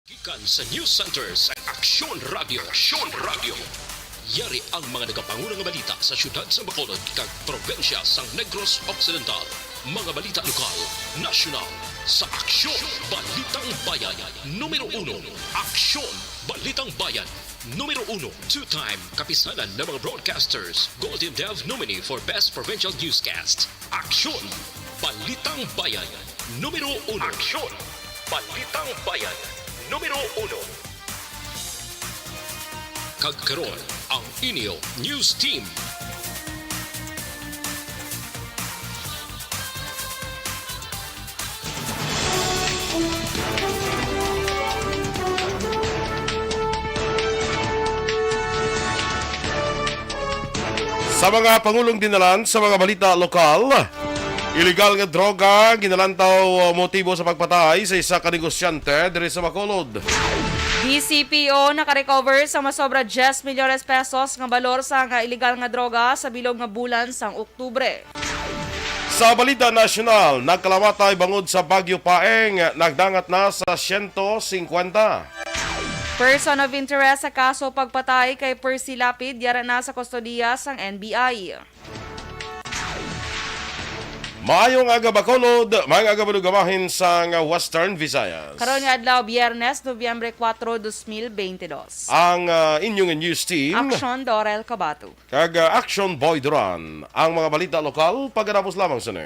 Gikan sa News Center sa Aksyon Radio. Aksyon Radio. Yari ang mga nagapangulang nga balita sa syudad sa Bacolod kag probensya sa Negros Occidental. Mga balita lokal, nasyonal, sa Aksyon Balitang Bayan. Numero 1, Aksyon Balitang Bayan. Numero 1, two-time kapisanan ng mga broadcasters. Golden Dev nominee for Best Provincial Newscast. Aksyon Balitang Bayan. Numero 1. Aksyon Balitang Bayan. Numero 1. Kagkaroon ang inyo News Team. Sa mga pangulong dinalan sa mga balita lokal, illegal nga droga ginalantaw motibo sa pagpatay sa isa ka negosyante diri sa Bacolod. DCPO nakarecover sa masobra 10 milyones pesos nga balor sa nga illegal nga droga sa bilog nga bulan sang Oktubre. Sa balita nasyonal, nagkalamatay bangod sa Bagyo Paeng, nagdangat na sa 150. Person of interest sa kaso pagpatay kay Percy Lapid yara na sa kustodiya sang NBI. Maayong aga Bacolod, maayong aga balugamahin sa Western Visayas. Karon nga adlaw Biyernes, Nobyembre 4, 2022. Ang inyong news team, Aksyon Dorel Cabato. kag Action Boy Duran. Ang mga balita lokal, pagkatapos lamang sa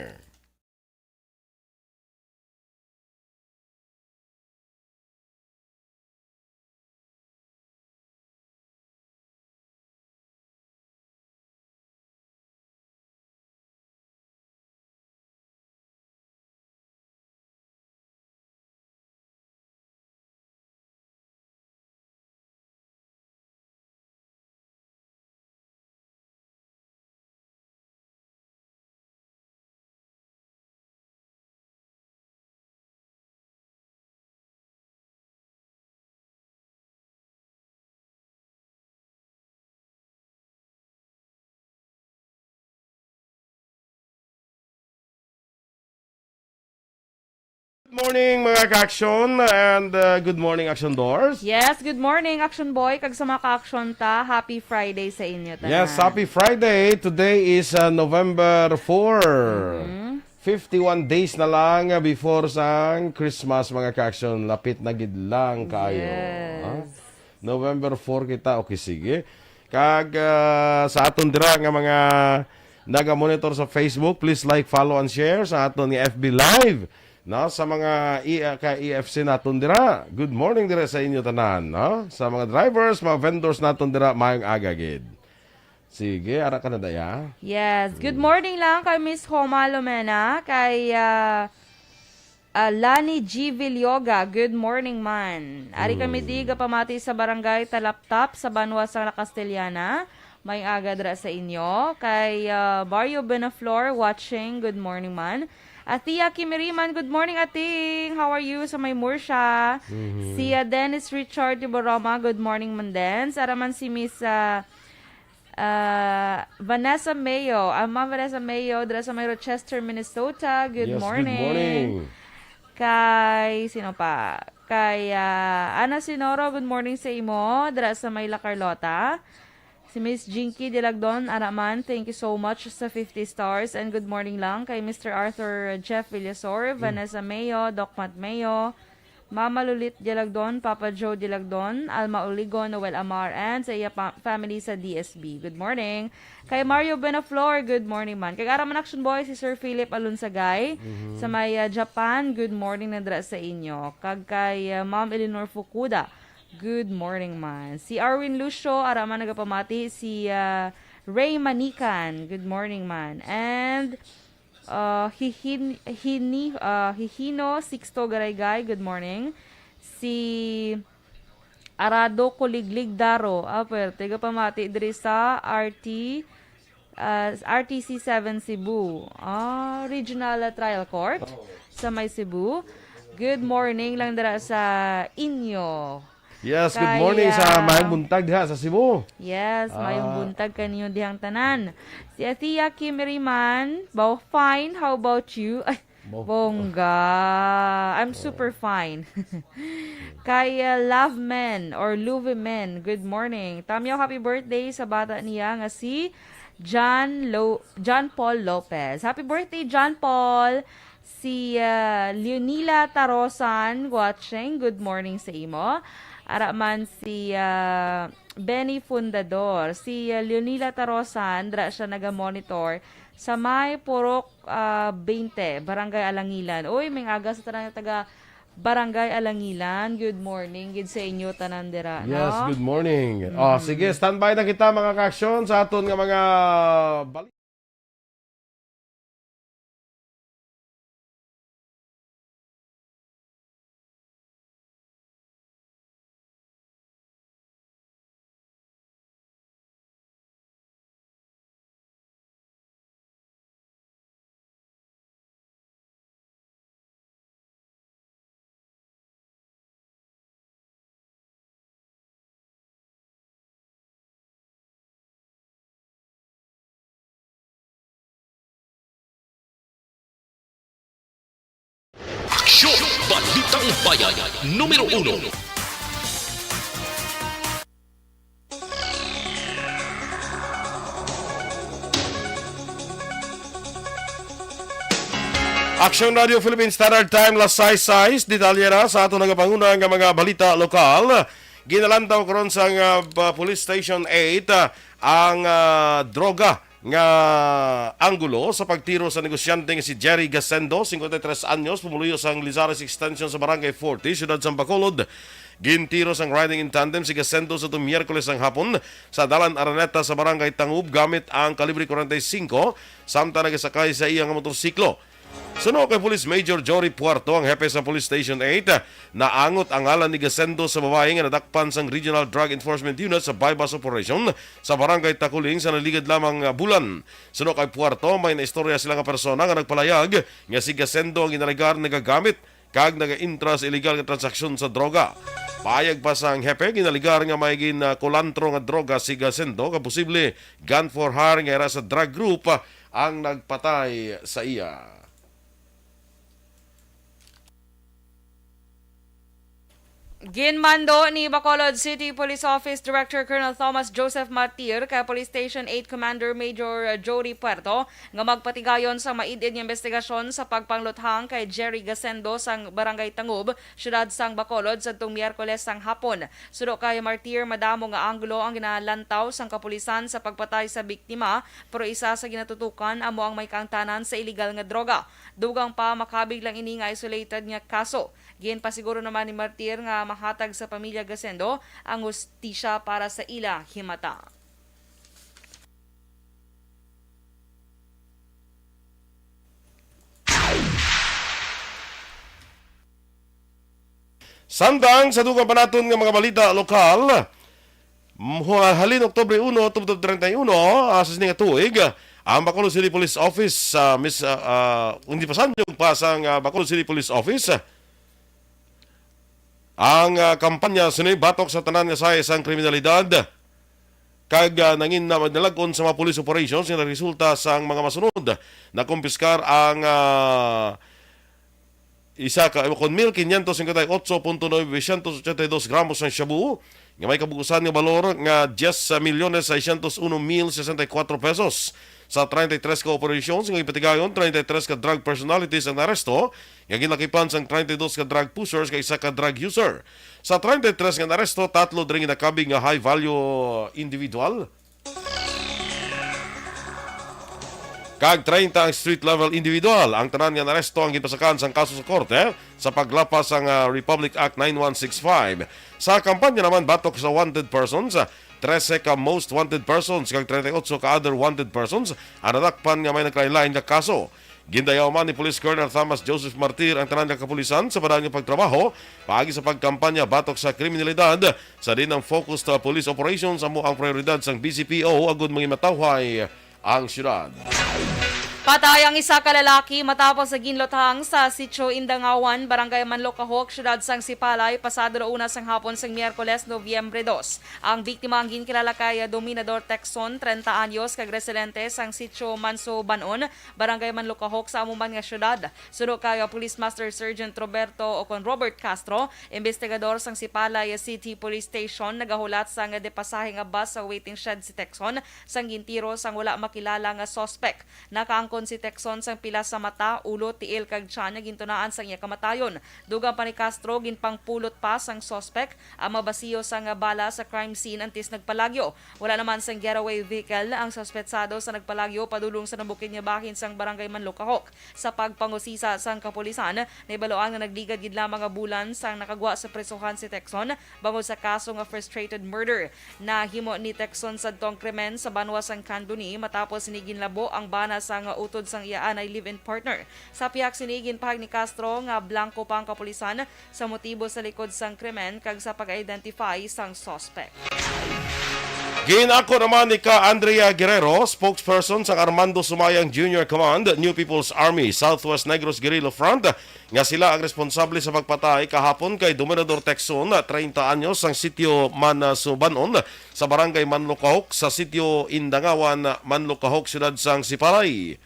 Good morning mga ka-action and good morning Action Doors. Yes, good morning Action Boy. Kag sa mga ka-action ta, happy Friday sa inyo tanan. Yes, happy Friday. Today is November 4. 51 days na lang before sang Christmas mga ka-action. Lapit na gid lang kayo. Yes. Ha? November 4 kita. Okay, sige. Kag sa aton dira nga mga naga-monitor sa Facebook, please like, follow, and share sa aton ni FB Live. No, sa mga ka-EFC naton dira. Good morning dira sa inyo tanan, no? Sa mga drivers, mga vendors naton dira, mayong aga gid. Sige, ara ka na daya. Yes, good morning lang kay Miss Homa Lomena, kay Lani G. Villoga. Good morning man. Ari kami diga pamati sa barangay Talaptap sa Banwa sa Castellana. May aga dra sa inyo. Kay Mario Benaflor watching. Good morning man. Atia Kimiriman, good morning ating. How are you sa may Mursha? Si Dennis Richard Tiboroma, good morning man din. Saraman si Miss Vanessa Mayo. Ma'am Vanessa Mayo, dra sa may Rochester, Minnesota. Good Yes, morning. good morning. Kay, sino pa? Kay Ana Sinoro, good morning sa imo. Dra sa may La Carlota. Si Miss Jinky Dilagdon Araman, thank you so much sa 50 stars. And good morning lang kay Mr. Arthur Jeff Villasor, Vanessa Mayo, Doc Matt Mayo, Mama Lulit Dilagdon, Papa Joe Dilagdon, Alma Oligo, Noel Amar, and sa iya family sa DSB. Good morning. Kay Mario Benaflor, good morning man. Kay Araman Action Boy, si Sir Philip Alunsagay, sa may Japan, good morning na dra sa inyo. Kag kay Ma'am Eleanor Fukuda, good morning man. Si Arwin Lucio, araman nagapamati. Si Ray Manikan, good morning man. And Hihino Sixto Garaygay, good morning. Si Arado Kuliglig Daro, tiga pamati diri sa RTC 7 Cebu. Regional Trial Court sa may Cebu. Good morning lang dira sa inyo. Yes, good morning sa mayong buntag diha sa Cebu. Yes, mayong buntag kanyo dihang tanan. Si Atia Kimiriman, fine, how about you? Ay, bongga. I'm super fine. Kay Love Men or Luve Men, good morning. Tamyo, happy birthday sa bata niya nga si John Paul Lopez. Happy birthday, John Paul. Si Leonila Tarosan watching, good morning sa imo. Araman si Benny Fundador. Si Leonila Tarosan, dra siya naga-monitor sa may Purok 20, Barangay Alangilan. Uy, may aga sa tanang taga Barangay Alangilan. Good morning. Good sa inyo, tanandira. Yes, no? good morning. Sige, standby na kita mga ka-aksyon sa aton nga mga balita. Aksyon! Balitang Bayan, numero 1. Action Radio Philippine Standard Time las 6:06 detalye na sa ato nagapanguna nga mga balita lokal. Ginalantaw karon sa Police Station 8 ang droga nga anggulo sa pagtiro sa negosyante nga si Jerry Gasendo, 53 anyos, pumuluyo sa Lizares Extension sa Barangay 40, Siyudad sa Bacolod. Gintiro sang riding in tandem si Gasendo sa itong Miyerkules ng hapon sa Dalan Araneta sa Barangay Tangub gamit ang kalibre 45 samtang nagasakay sa iyang motorsiklo. Suno kay Police Major Jory Puerto, ang hepe sa Police Station 8, naangot ang ngalan ni Gasendo sa babae nga nadakpan sang Regional Drug Enforcement Unit sa bypass operation sa Barangay Takuling sa naligid lamang bulan. Suno kay Puerto, may naistorya sila nga persona nga nagpalayag nga si Gasendo ang inaligar nagagamit kag naga-intra sa illegal nga transaksyon sa droga. Payag pa sang hepe, ginaligar nga may kulantro nga droga si Gasendo, ka posible gun for hire nga era sa drug group ang nagpatay sa iya. Ginmando ni Bacolod City Police Office Director Colonel Thomas Joseph Martir kay Police Station 8 Commander Major Jory Puerto nga magpatigayon sa maidid nga investigasyon sa pagpangluthang kay Jerry Gasendo sang Barangay Tangub, siyudad sang Bacolod sa tung Miyerkules sang hapon. Sudo kay Martir, madamo nga anggulo ang ginalantaw sang kapulisan sa pagpatay sa biktima, pero isa sa ginatutukan amo ang may kaangtanan sa illegal nga droga. Dugang pa makabig lang ini nga isolated nga kaso. Giin pa siguro naman ni Martir nga mahatag sa pamilya Gasendo ang hustisya para sa ila himata. Samtang sa dugang panaton nga mga balita lokal, halin Oktubre 1, tubtob 31, sa sininga tuig, ang Bacolod City Police Office, hindi pa sanyog pa sa Bacolod City Police Office, ang kampanya sinibatok sa tanan nga sa isang kriminalidad kag nangin na nalagon sa mga police operations nga resulta sa mga masunod na kumpiskar ang isa ka 1,558.982 gramos ng shabu nga may kabugusan nga balor nga 10,601,064 pesos. Sa 33 ka operations nga ipatigayon, 33 ka drug personalities ang naresto, nga ginakipan sang 32 ka drug pushers kay isa ka drug user. Sa 33 nga naresto, 3 dring nakabing nga high value individual. Kag 30 ang street level individual. Ang tanan nga naresto ang gipasakan sang kaso sa korte sa paglapas sang Republic Act 9165. Sa kampanya naman batok sa wanted persons, 13 ka most wanted persons kag 38 ka other wanted persons ang nadakpan nga may naglain-lain nga kaso. Gindayaw man ni Police Colonel Thomas Joseph Martir ang tanan nga kapulisan sa paraan nga pagtrabaho paagi sa pagkampanya batok sa kriminalidad sa din ang focus sa police operations amo ang prioridad sang BCPO agud mga matawhay ang syudad. Patay ang isa ka lalaki matapos sa ginlotang sa Sitio Indangawan, Barangay Manlocahok, Syudad sang Sipalay, pasado na una sang hapon sang Miyerkules, Nobyembre 2. Ang biktima ang ginkilala kay Dominador Texon, 30 anyos, kag residente sang Sitio Manso Banon, Barangay Manlocahok sa amuman nga syudad. Suno kay Police Master Sergeant Robert Castro, investigador sang Sipalay City Police Station, nagahulat sang depasahe nga bus sa waiting shed si Texon sang gintiro sang wala makilala nga suspect. Nakaangkon si Texon sang pila sa mata, ulo, tiil kag tiyan nga gintunaan sang iya kamatayon. Dugang pa ni Castro ginpangpulot pa sang suspect ang mabasiyo sang bala sa crime scene antes nagpalagyo. Wala naman sang getaway vehicle ang suspetsado sa nagpalagyo padulong sa nabukin niya bahin sang Barangay Manlocahok. Sa pagpangusisa sang kapulisan, naibaloan nga nagligad gid lamang nga bulan sang nakagwa sa presohan si Texon bangod sa kaso nga frustrated murder. Nahimo ni Texon sadtong krimen sa banwa sang Candoni matapos siniginlabo ang bana sang utod sang iyaan ay live-in partner. Sa piyak sinigin pahag ni Castro nga blanco pa ang kapulisan sa motibo sa likod sang krimen kag sa pag-identify sang suspect. Ginako naman ni ka Andrea Guerrero, spokesperson sa Armando Sumayang Junior Command, New People's Army, Southwest Negros Guerrilla Front, nga sila ang responsable sa pagpatay kahapon kay Dominador Texon, 30 anyos, sang sitio Manasubanon sa Barangay Manlocahok sa sitio Indangawan, Manlocahok, Syudad sang Sipalay.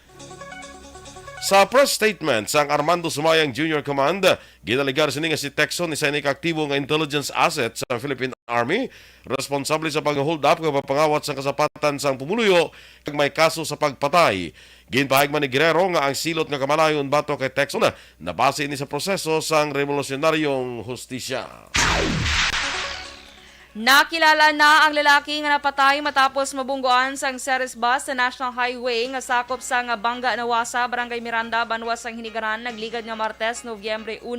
Sa press statement sang Armando Sumayang Junior Command, ginaligar sini nga si Texon isa ni aktibo nga intelligence asset sa Philippine Army, responsable sa pag-hold up nga pangawat sa kasapatan sang pumuluyo kag may kaso sa pagpatay. Ginpahayag man ni Guerrero nga ang silot nga kamalayon bato kay Texon na base ni sa proseso sang revolusyonaryong hustisya. Nakilala na ang lalaki nga napatay matapos mabunggoan sang Ceres bus sa National Highway nga sakop sa nga Bangga Nawasa, Barangay Miranda, Banwa sang Hinigaran, nagligad nga Martes, Nobyembre 1.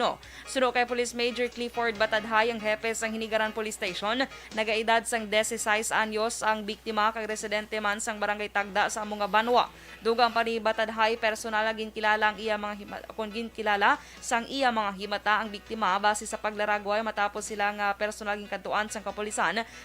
Suno kay Police Major Clifford Batadhay, ang hepe sang Hinigaran Police Station, nagaedad sang 16 anyos ang biktima kag residente man sang Barangay Tagda sa among nga Banwa. Dugang pa ni Batadhay, personal na ginkilala ang iya mga ginkilala sang iya mga himata ang biktima base sa paglaragway matapos sila nga personal ginkadtuan sang kapulisan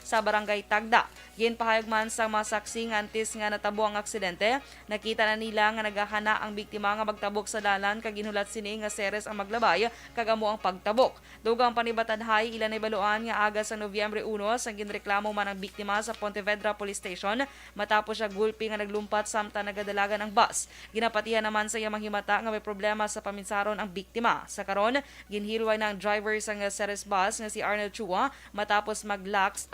sa Barangay Tagda. Ginpahayag man sa mga saksi nga antes nga natabo ang aksidente, nakita na nila nga naghahana ang biktima nga magtabok sa dalan kag ginulat sini nga Ceres ang maglabay kag amo ang pagtabok. Dugang panibatadhay ilan ay baluan nga aga sa Nobyembre 1 sang ginreklamo man ang biktima sa Pontevedra Police Station matapos siya gulpi nga naglumpat samtang nagadalagan ang bus. Ginapatihan naman sa iya mahimata nga may problema sa paminsaron ang biktima. Sa karon, ginhilway na ang driver sa Ceres bus nga si Arnold Chua matapos maglaps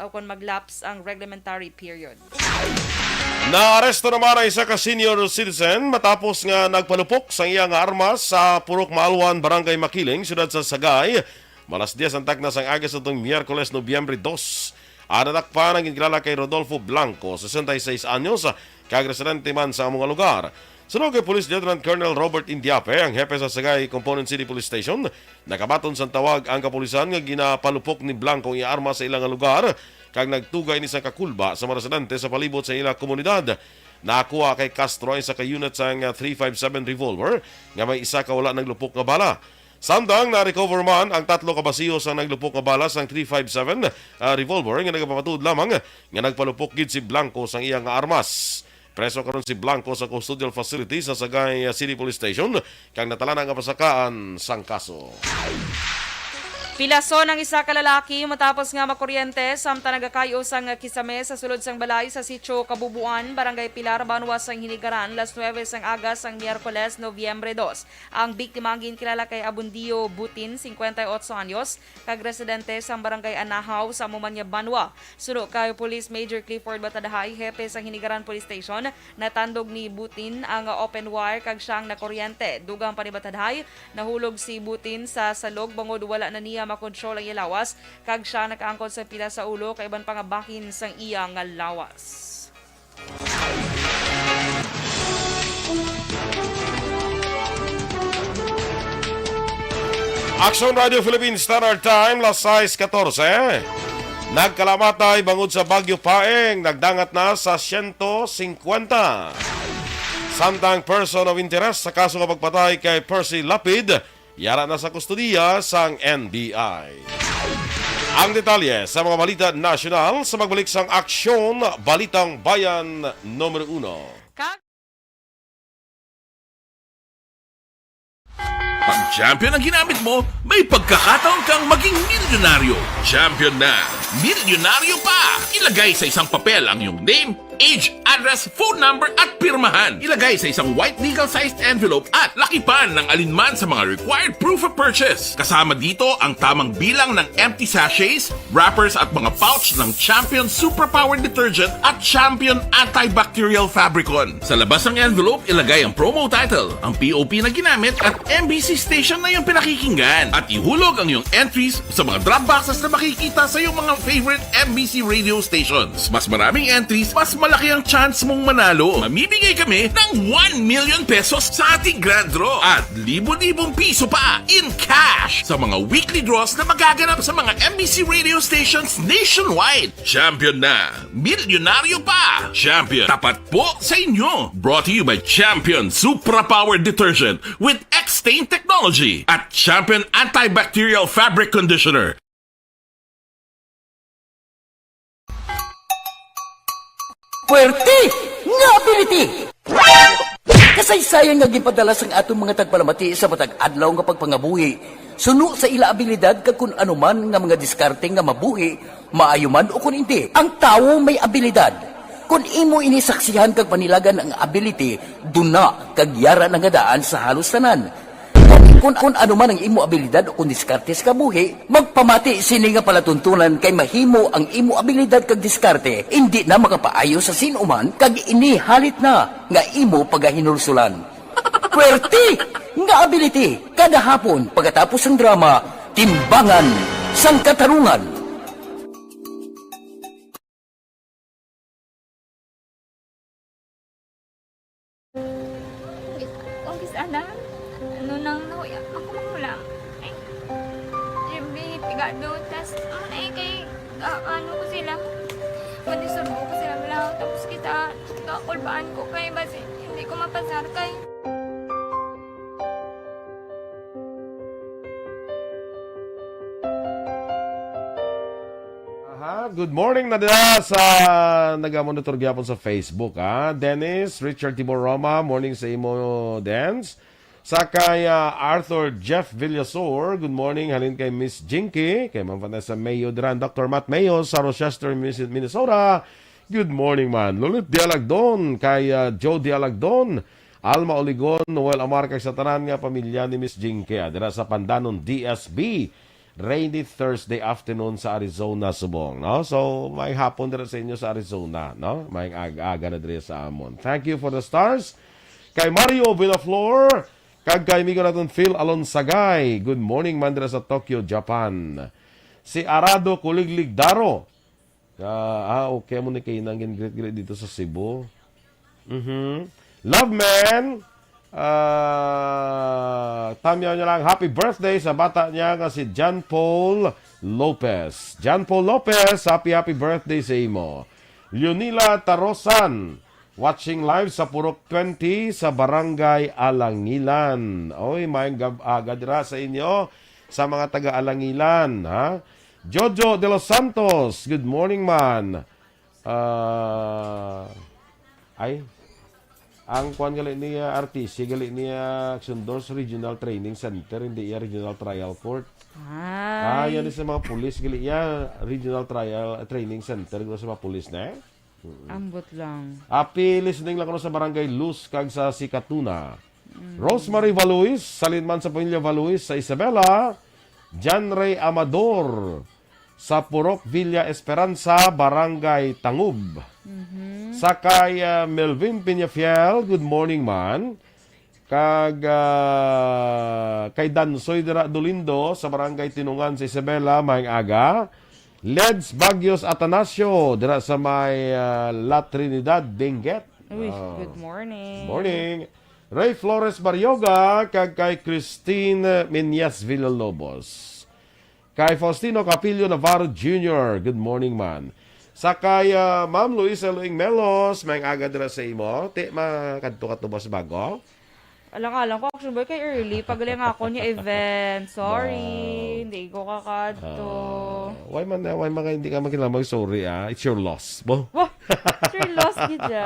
ang reglementary period. Naaresto naman ang isa ka senior citizen matapos nga nagpalupok sa iyang armas sa Purok Maalwan, Barangay Makiling, Syudad sa Sagay. Malas 10 ang takna sang Agas itong Miyerkules, Nobyembre 2. Anatakpan ang ginkilala kay Rodolfo Blanco, 66 anyos, kag residente man sa mga lugar. Sunod kay Police Lieutenant Colonel Robert Indiape, ang hepe sa Sagay Component City Police Station, nakabaton sa tawag ang kapulisan nga ginapalupok ni Blanco ang arma sa ilang lugar kag nagtugay ni sa kakulba sa mga residente sa palibot sa ilang komunidad. Nakuha kay Castro ay sa ka-unit sa 357 revolver nga may isa ka wala naglupok nga bala. Samtang na-recover man ang 3 kabasiyo sa naglupok nga bala sa 357 revolver nga nagapapatud lamang nga nagpalupok gid si Blanco sa iyang armas. Preso karon si Blanco sa custodial facility sa Sagay City Police Station kang natala nga pasakaan sang kaso. Pilason ang isa ka lalaki matapos nga makuryente samtang nagakayo sang kisame sa sulod sang balay sa Sitio Kabubuan, Barangay Pilar, Banwa sang Hinigaran, las 9 sang Agas sang Miyerkules, Nobyembre 2. Ang biktima ang ginkilala kay Abundio Butin, 58 anyos, kag residente sang Barangay Anahaw sa Mumanya, Banwa. Suno kay Police Major Clifford Batadhay, hepe sang Hinigaran Police Station, natandog ni Butin ang open wire kag siyang nakuryente. Dugang pa ni Batadhay, nahulog si Butin sa salog bangod wala na niya makontrol ang ilawas kag siya nakaangkon sa pila sa ulo kay iban pa nga bahin sang iya nga lawas. Action Radio Philippines Standard Time, las 6:14. Nagkalamatay bangod sa Bagyo Paeng, nagdangat na sa 150. Samtang person of interest sa kaso ng pagpatay kay Percy Lapid, yara na sa kustudiya sang NBI. Ang detalye sa mga balita nasyonal sa magbalik sang Aksyon Balitang Bayan numero 1. Pag champion ang ginamit mo, may pagkakataon kang maging milyonaryo. Champion na, milyonaryo pa! Ilagay sa isang papel ang iyong name, age, address, phone number at pirmahan. Ilagay sa isang white legal-sized envelope at lakipan ng alinman sa mga required proof of purchase. Kasama dito ang tamang bilang ng empty sachets, wrappers at mga pouch ng Champion Superpower Detergent at Champion Antibacterial Fabricon. Sa labas ng envelope, ilagay ang promo title, ang POP na ginamit at MBC station na yung pinakikinggan. At ihulog ang iyong entries sa mga drop boxes na makikita sa iyong mga favorite MBC radio stations. Mas maraming entries, mas malaki ang chance mong manalo. Mamimigay kami ng 1 million pesos sa ating grand draw at libo-libong piso pa in cash sa mga weekly draws na magaganap sa mga MBC radio stations nationwide. Champion na, milyonaryo pa! Champion, tapat po sa inyo. Brought to you by Champion Superpower Detergent with X-Stain Technology at Champion Antibacterial Fabric Conditioner. Puwerte nga ability! Kasaysayan nga gipadala sang atong mga tagpalamati sa matag adlaw nga pagpangabuhi. Suno sa ila abilidad kag kun anuman nga mga diskarte nga mabuhi, maayo man o kun hindi. Ang tawo may abilidad. Kung imo inisaksihan kag panilagan ang ability, duna kag yara nga daan sa halos tanan. Kung ano man ang imo abilidad o kung diskarte sa kabuhi, magpamati sini nga palatuntunan kay mahimo ang imo abilidad kag diskarte, hindi na makapaayo sa sinuman kag inihalit na nga imo pagahinulsulan. Puwerte nga ability, kada hapon pagkatapos ng drama, Timbangan sang Katarungan. Anak, ano nang nahuya ako mangulam. Ay, Jimmy, pigado, tas, kay, ano ko sila, madisurbo ko sila lang, tapos kita, kakulbaan ko kay, basi, hindi ko mapasar kay. Good morning na dila sa nagamonitor gyapon sa Facebook. Dennis, Richard Tibor Roma, morning sa imo, Dance. Sa kay Arthur Jeff Villasor, good morning. Halin kay Miss Jinky, kay Ma'am Vanessa Mayo Duran, Dr. Matt Mayo sa Rochester, Minnesota. Good morning man. Lulit Dialagdon, kay Joe Dialagdon, Alma Oligon, Noel Amarca sa tanan nga pamilya ni Miss Jinky. Dira sa Pandanon DSB. Rainy Thursday afternoon sa Arizona, Subong, no? So, may hapon dira sa inyo sa Arizona, no? May aga na dira sa amon. Thank you for the stars. Kay Mario Villaflor, kag kay migo naton Phil Alonsagay. Good morning man dira sa Tokyo, Japan. Si Arado Kuliglig Daro. Okay mo ni kay nang great dito sa Cebu. Love man. Tamyaw niya lang, happy birthday sa bata niya nga si John Paul Lopez. John Paul Lopez, happy birthday sa imo. Leonila Tarosan, watching live sa Purok 20 sa Barangay Alangilan. Oy, may gadra sa inyo sa mga taga-Alangilan, ha? Jojo de los Santos, good morning man. Ang kuan gali niya RTC gali niya Sundors Regional Training Center, hindi iya Regional Trial Court. Yan sa mga pulis gali iya Regional Training Center sa mga pulis na. Ambot lang. Api listening lang ko sa Barangay Luz kag sa Sikatuna. Rosemary Valuis, salinman sa pamilya Valuis sa Isabela. John Ray Amador sa Purok Villa Esperanza, Barangay Tangub. Sakay Melvin Peñafiel, good morning man. Kag kay Dansoy Dira Dolindo sa Barangay Tinungan sa Isabela, maayong aga. Leds Bagyos Atanasio dira sa may La Trinidad, Benguet. Good morning. Morning. Ray Flores Baryoga, kag kay Christine Minyas Villalobos. Kay Faustino Capillo Navarro Jr., good morning man. Sa kay Ma'am Luisa Luing Melos, may aga dira sa imo. Ti makadto ka tubos bago? Alang-alang ko, action boy, kay early. Pagaling ako niya event. Sorry. Hindi ko kakadto. Why man hindi ka makilamag, sorry It's your loss. Bo. Wah, sure lost gidya.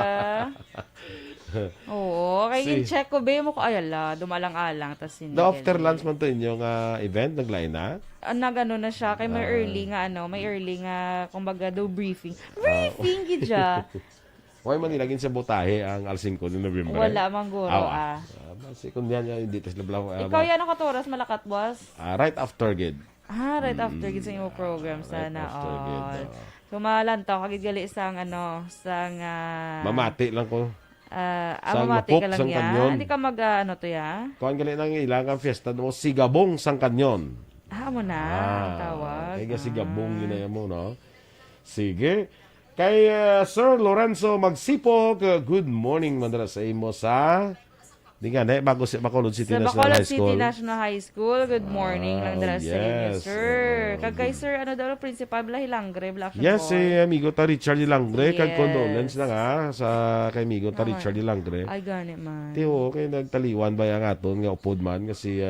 Oo, kaya check ko ba mo ko, ay ala, dumalang-alang, tas hindi. The after lunch man to inyong event, naglain na? Nagano na siya, kay may early nga, kumbaga, do briefing. Briefing, gidya. Huwag man nilagin sa butahe ang Al 5 ni November. Wala, mangguro, Basi kung diyan yung dito sila blau. Ikaw yan ang katoras, malakat, boss? Right after gid. Right after gid sa iyong program, sana after gid, all. Kumalantaw, kagid sang Mamati lang ko. Mamati ka lang sang yan. kanyon. Hindi ka to ya? Kuan gali nang ilang fiesta mo Sigabong sang kanyon. Mo na, ang tawag. Kaya Sigabong yun na yan mo, no? Sige. Kay Sir Lorenzo Magsipog, good morning mandala sa imo sa Bacolod City Sa National Bacolod High City School. National High School, good morning lang dala sa inyo, yes. sir. Kagkay sir, ano daw, Principal Hilangre, Black Yes, si amigo ta Richard Dilangre. Kag Yes. condolence na nga sa kay amigo ta Richard Dilangre. Ay, gani man. Tiyo, kay nagtaliwan ba yang aton nga upod man kasi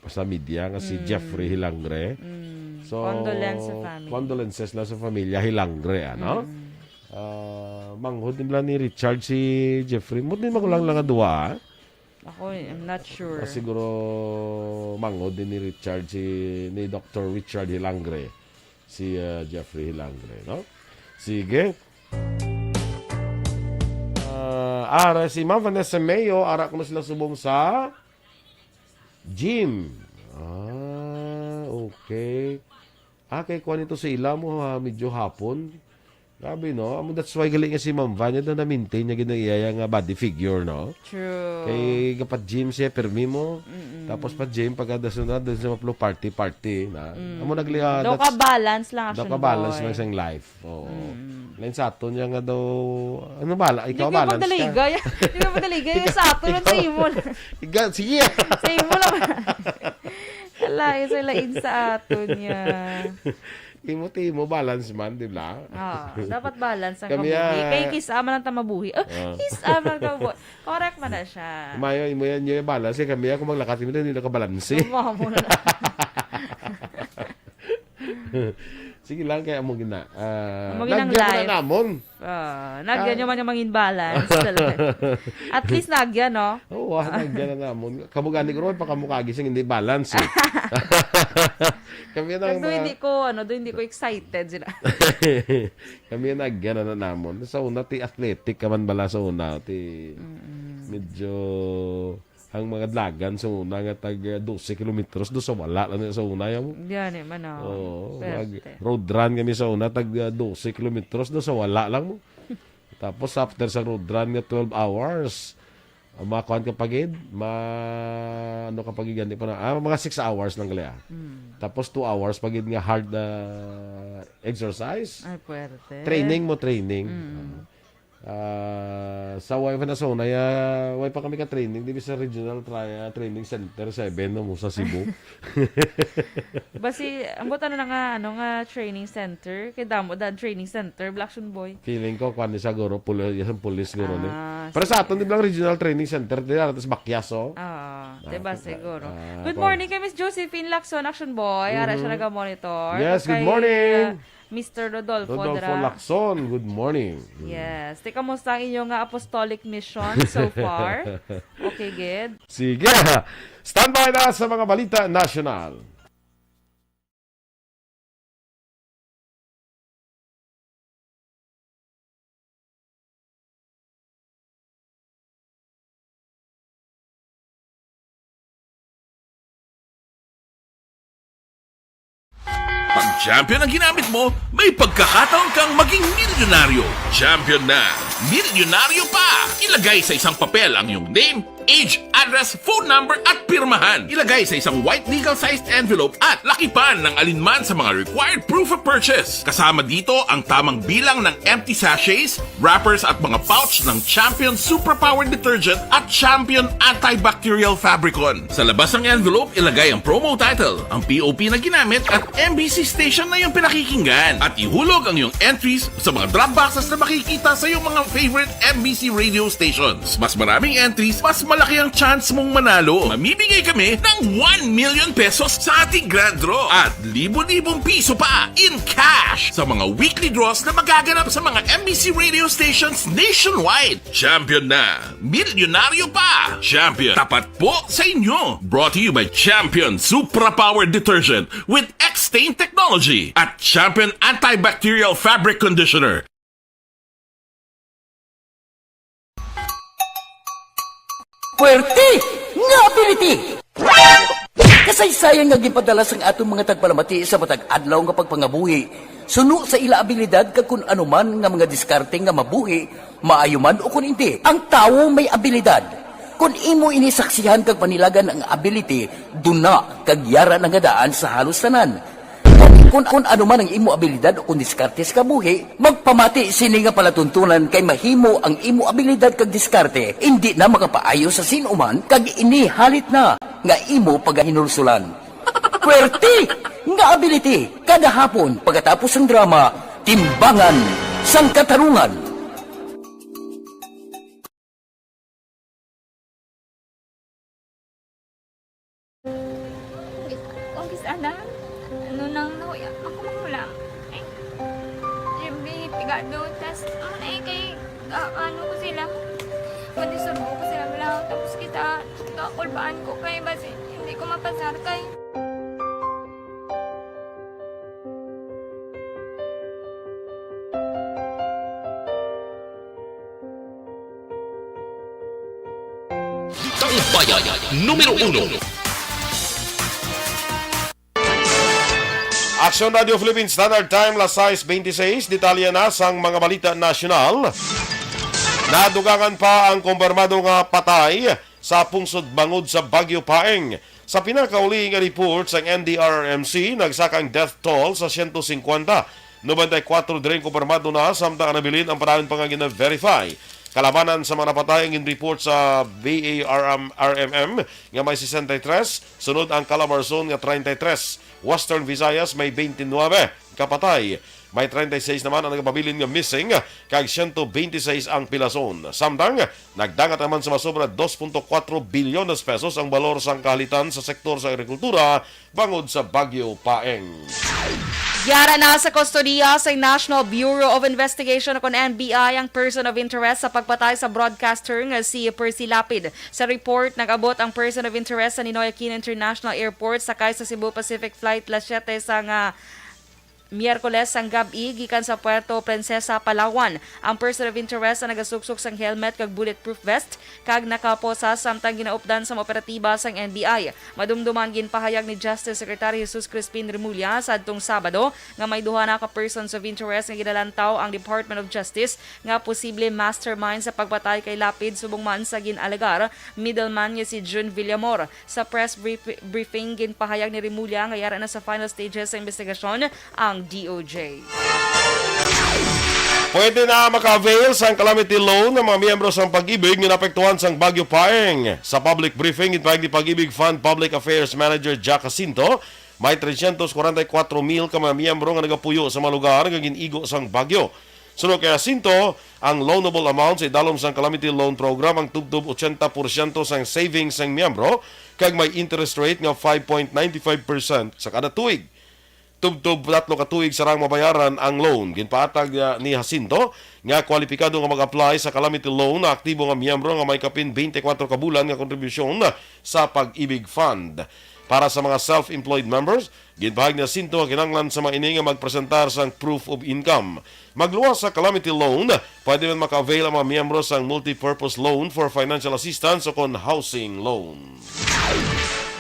sa media nga si Jeffrey Hilangre. So condolences lang sa pamilya Hilangre, ano? Manghod din lang ni Richard si Jeffrey. Mut din magulang lang nga duwa. Ako, I'm not sure. Siguro manghod din ni Richard ni Dr. Richard Hilangre. Si Jeffrey Hilangre, no? Sige. Si Ma'am Vanessa Mayo, ara ko na sila subong sa gym. Okay. Kay kuha nito sa ila mo, medyo hapon. Grabe, no? That's why galing nga si Ma'am Vanya na na-maintain niya ginagiyaya nga body figure, no? True. Kay kapat gym siya, permi mo. Tapos pa gym, pagkada sunod, doon sa maplo party. Na. Amo nagliha. Daw ka balance lang, Daw action ka balance boy. lang sa life. Oo. Lain sa aton niya nga daw, ano bala? Ikaw Hindi balance ka. Hindi ka padaligay. Yung sa ato lang sa imo lang. Sige. Sa imo lang. Lain sa lain sa ato niya. Imo balance man, di ba? Dapat balance ang Kami, kabuhi. Kaya kisama ng tamabuhi. Kisama ng kabuhi. Correct man na siya. Imo yan yung balance. Kami kung maglakati mo, hindi nakabalanse. Gumawa mo na. Sige lang, kaya mo gina. Nagyan na namon. Nagyan nyo man yung mga imbalance. At least nagyan, no? Oo, nagyan na namon. Kamugani ko ron, pakamukagising hindi balance. Kami na hindi ko excited sila. Kami nagyan na namon. Sa una, ti athletic ka man bala sa una. Ti medyo ang mga dlagan sa una nga tag 12 kilometers do sa wala lang sa una yan mo. Yan man Road run kami sa una tag 12 kilometers do sa wala lang mo. Tapos after sa road run nga 12 hours makuhan ka pagid, ano ka pagid ganito pa na, mga 6 hours lang gali. Tapos 2 hours pagid nga hard exercise. Ay, puwerte. Training. Sa wifi na zona, way pa kami ka-training, di ba sa Regional Training Center 7 no, sa Cebu. Basi, ang buta na nga training center, kay damo dan training center, Black Shun Boy. Feeling ko, kwan ni siguro, police guro ni. Pero sa aton, di ba Regional Training Center, di ba, tapos Bakyaso. Diba siguro. Good morning kay Miss Josephine Lacson, Action Boy. Ara siya naga-monitor. Yes, good Kay, morning. Mr. Rodolfo Lacson, good morning. Yes. Kamusta ang inyong apostolic mission so far? Okay, good. Sige. Standby na sa mga balita national. Pag champion ang ginamit mo, may pagkakataon kang maging milyonaryo. Champion na, milyonaryo pa! Ilagay sa isang papel ang iyong name, age, address, phone number at pirmahan. Ilagay sa isang white legal-sized envelope at lakipan ng alinman sa mga required proof of purchase. Kasama dito ang tamang bilang ng empty sachets, wrappers at mga pouch ng Champion Superpower Detergent at Champion Antibacterial Fabricon. Sa labas ng envelope, ilagay ang promo title, ang POP na ginamit at MBC station na yung pinakikinggan. At ihulog ang iyong entries sa mga drop boxes na makikita sa iyong mga favorite MBC radio stations. Mas maraming entries, mas malaki ang chance mong manalo. Mamimigay kami ng 1 million pesos sa ating grand draw at libo-libong piso pa in cash sa mga weekly draws na magaganap sa mga MBC radio stations nationwide. Champion na, milyonaryo pa. Champion, tapat po sa inyo. Brought to you by Champion Supra Power Detergent with X-Stain Technology at Champion Antibacterial Fabric Conditioner. Puwerte nga ability! Kasaysayan nga gipadala sang atong mga tagpalamati sa matag adlaw nga pagpangabuhi. Suno sa ila abilidad kag kun anuman nga mga diskarte nga mabuhi, maayo man o kun hindi. Ang tawo may abilidad. Kung imo inisaksihan kag panilagan ang ability, duna kag yara nga daan sa halos tanan. Kung ano man ang imo abilidad o kung diskarte sa kabuhi, magpamati sini nga palatuntunan kay mahimo ang imo abilidad kag diskarte, hindi na makapaayo sa sinuman kag inihalit na nga imo pagahinulsulan. Puwerte nga ability, kada hapon pagkatapos ng drama, timbangan sang katarungan. Kung sana, ano nang nahuya, ako mangulam. Ay, siyempre, pigado, tas, kay, ano ko sila, kundi surbo ko sila lang, tapos kita, kakulbaan ko kay, basi, hindi ko mapasar kay. Litang Bayan, numero 1. Action Radio Philippines Standard Time, las 6:26. Detalye na sang mga balita nasyonal. Nadugangan pa ang kumpirmado nga patay sa pungsod bangod sa Bagyo Paeng. Sa pinakauli nga report sa NDRRMC, nagsakang death toll sa 150. 94 din kumpirmado na samtang nabilin ang panahon pa nga gina-verify. Kalabanan sa mga napatay ang report sa BARMM nga may 63, sunod ang Calabarzon nga 33. Western Visayas may 29 kapatay. May 36 naman ang nagpabilin nga missing, kag 126 ang pilason. Samtang, nagdangat naman sa masobra 2.4 bilyones pesos ang balor sang kahalitan sa sektor sa agrikultura bangod sa Bagyo Paeng. Yara na sa kustodiya sa National Bureau of Investigation o NBI ang person of interest sa pagpatay sa broadcaster nga si Percy Lapid. Sa report, nag-abot ang person of interest sa Ninoy Aquino International Airport sakay sa Cebu Pacific Flight 7 sa nga Miyerkules ang gabi gikan sa Puerto Princesa, Palawan. Ang person of interest na nagasuksok sang helmet kag bulletproof vest kag nakaposa samtang ginaupdan sa operatiba sang NBI. Madumduman ginpahayag ni Justice Secretary Jesus Crispin Remulla sa adtong Sabado nga may duha na ka persons of interest nga gidalantaw ang Department of Justice nga posible mastermind sa pagpatay kay Lapid subong man sa ginalegar middleman nga si June Villamor. Sa press briefing ginpahayag ni Remulla nga yara na sa final stages sa investigasyon ang DOJ. Pwede na maka-avail sa calamity loan ng mga miyembro ng Pag-ibig nga napektuhan sa Bagyo Paeng. Sa public briefing, ipahig ni Pag-ibig Fund Public Affairs Manager Jack Jacinto, may 344,000 ka mga miyembro nga nagapuyo sa mga lugar nga ginigo sang bagyo. Sunod kay Jacinto, ang loanable amount sa idalom sang calamity loan program ang tubtub 80% sang savings sang miyembro kag may interest rate nga 5.95% sa kada tuig. Tubtub 3 ka tuig sarang mabayaran ang loan. Ginpaatag ni Jacinto nga kwalipikado nga mag-apply sa calamity loan na aktibo nga miyembro nga may kapin 24 ka bulan nga kontribusyon sa Pag-ibig Fund. Para sa mga self-employed members, ginpahag ni Jacinto nga kinahanglan sa mga ini nga magpresentar sang proof of income. Magluwas sa calamity loan, pwede man maka-avail ang mga miyembro sang multi-purpose loan for financial assistance o kon housing loan.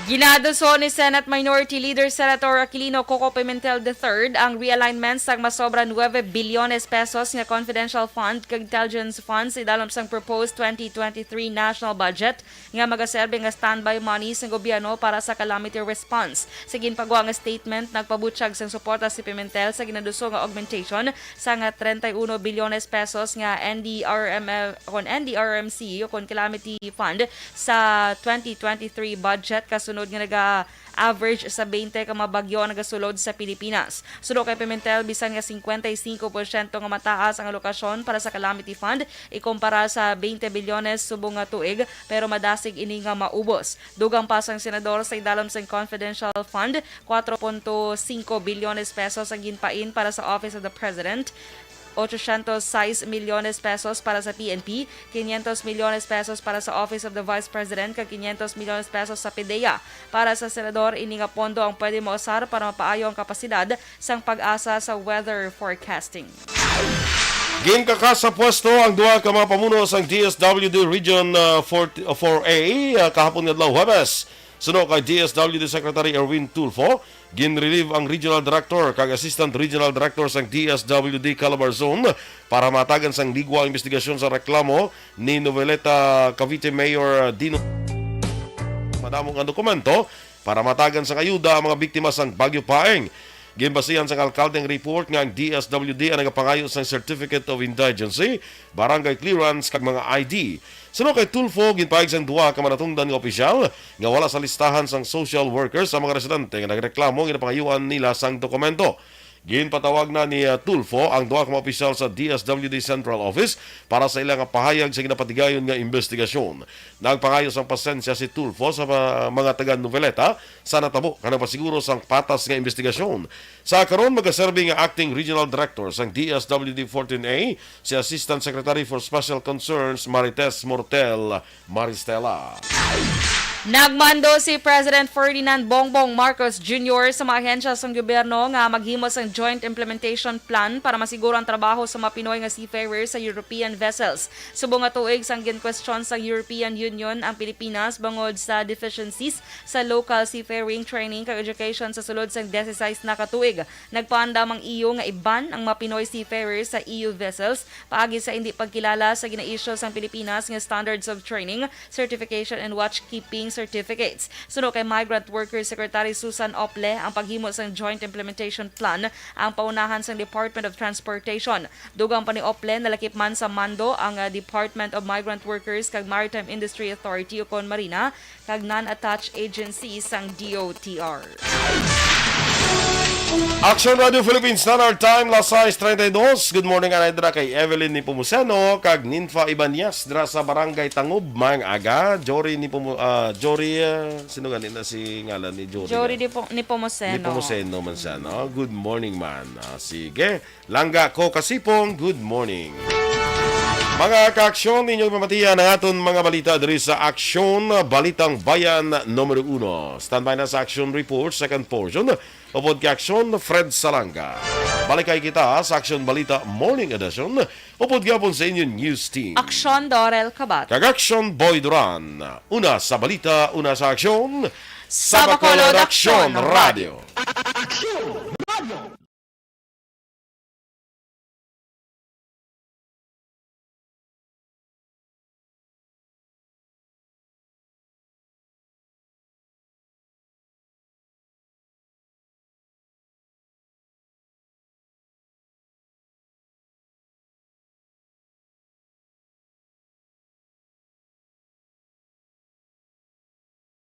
Ginaduso ni Senate Minority Leader Senator Aquilino Coco Pimentel III ang realignment sang masobra 9 bilyones pesos nga confidential fund kag intelligence funds idalom sang proposed 2023 national budget nga magaserbe nga standby money sa gobyerno para sa calamity response. Sa ginpagawa nga statement, nagpabutyag sang suporta si Pimentel sa ginaduso nga augmentation sa nga 31 bilyones pesos nga NDRRMC o Calamity Fund sa 2023 budget kasunod nga average sa 20 ka mabagyo ang nagasulod sa Pilipinas. Sudo kay Pimentel, bisan nga 55% nga mataas ang alokasyon para sa Calamity Fund ikumpara sa 20 bilyones subong nga tuig, pero madasig ini nga maubos. Dugang pasang senador sa idalom sa Confidential Fund, 4.5 bilyones pesos ang ginpain para sa Office of the President, 806 milyones pesos para sa PNP, 500 milyones pesos para sa Office of the Vice President, kag 500 milyones pesos sa PIDEA. Para sa senador, ini nga pondo ang pwede mausar para mapaayo ang kapasidad sang pag-asa sa weather forecasting. Ginkaka sa pwesto ang duha ka mga pamuno sang DSWD Region 4A kahapon nga adlaw Huwebes. Suno kay DSWD Secretary Erwin Tulfo, ginrelieve ang Regional Director kag Assistant Regional Director sang DSWD Calabar Zone para matagan sang ligwa investigasyon sa reklamo ni Noveleta Cavite Mayor Dino. Madamong ang dokumento para matagan sang ayuda ang mga biktima sang Bagyo Paeng. Ginbasihan sa alkaldeng report nga ang DSWD ang nagapangayo sa Certificate of Indigency, barangay clearance kag mga ID. Suno kay Tulfo, ginpaig sang duha ka manatungdan nga opisyal nga wala sa listahan sang social workers sa mga residente nga nagreklamo ginapangayuan nila sang dokumento. Ginpatawag na ni Tulfo ang duha ka mga opisyal sa DSWD Central Office para sa ilang pahayag sa ginapatigayon nga investigasyon. Nagpangayo sang pasensya si Tulfo sa mga taga Noveleta sa natabo kanang pasiguro sang patas nga investigasyon. Sa karon magaserbi nga acting regional director sang DSWD 14A si Assistant Secretary for Special Concerns Marites Mortel Maristela. Nagmando si President Ferdinand Bongbong Marcos Jr. sa mga ahensya sa gobyerno nga maghimos ang Joint Implementation Plan para masiguro ang trabaho sa mga Pinoy nga seafarers sa European vessels. Subong nga tuig sang ginkwestiyon sa European Union ang Pilipinas bangod sa deficiencies sa local seafaring training kag education sa sulod sang 16 na katuig. Nagpaandam ang EU nga iban ang mga Pinoy seafarers sa EU vessels paagi sa hindi pagkilala sa gina-issue sang Pilipinas nga standards of training, certification and watchkeeping certificates. Suno kay Migrant Workers Secretary Susan Ople, ang paghimo sang Joint Implementation Plan ang paunahan sang Department of Transportation. Dugang pa ni Ople, nalakip man sa mando ang Department of Migrant Workers kag Maritime Industry Authority o Marina kag non-attached agencies sang DOTR. Action Radio Philippines Standard Time, las 6:32. Good morning, anay dra kay Evelyn ni Pumuseno, kag Ninfa Ibanyas dra sa Barangay Tangub, Mang Aga. Jory ni sino ganin na si ngalan ni Jory? Jory ni Pomoseno. Ni Pomoseno man siya, no? Good morning, man. Sige. Langga ko kasipong, good morning. Mga ka-aksyon, inyong pamatiyan ang aton mga balita diri sa Aksyon Balitang Bayan numero 1. Standby na sa Action Report, second portion. Upod ka-aksyon, Fred Salanga. Balikay kita sa Aksyon Balita Morning Edition. Upod gapon sa inyong news team. Aksyon Dorel Kabat. Kag-aksyon Boy Duran. Una sa balita, una sa aksyon. Sa Bacolod Aksyon Radio.